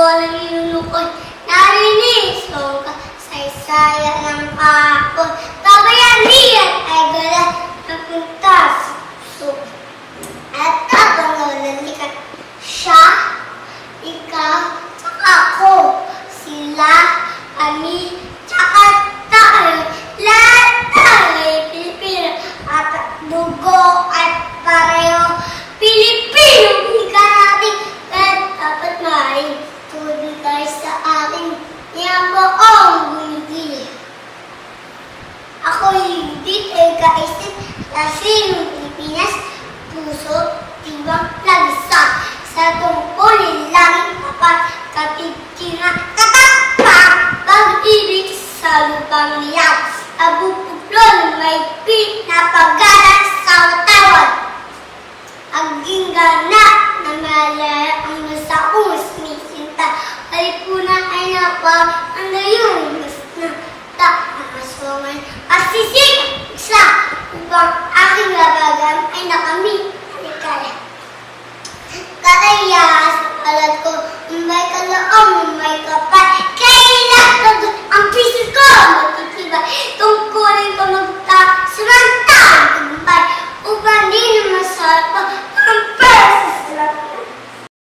ng inunukoy. Narinig ang kasaysaya ng hapon. Kabayanihan ay gala ng punta sa puso. At tatangaw ng likat. Siya, ikaw, tsaka ako. Sila, kami, tsaka tayo. Lahat tayo ay Pilipino. At dugo at pareho. Pilipino, ika natin. At dapat maaaring tubig tayo sa aking niyabaong bunig. Ako'y hindi kaisip sa sinong Pilipinas. Puso, tibang, lagsa. Sa tungkulin langit kapag katitinga. Katakpak, pag-ibig sa lupang niyak. Abupuplon, may pinapagalan sa watawad. Aging gana na malaya ang nasa umismisinta. Halipunan ay napa ang layong mas na aswangan. Asisik sa upang aking labagan ay nakamit.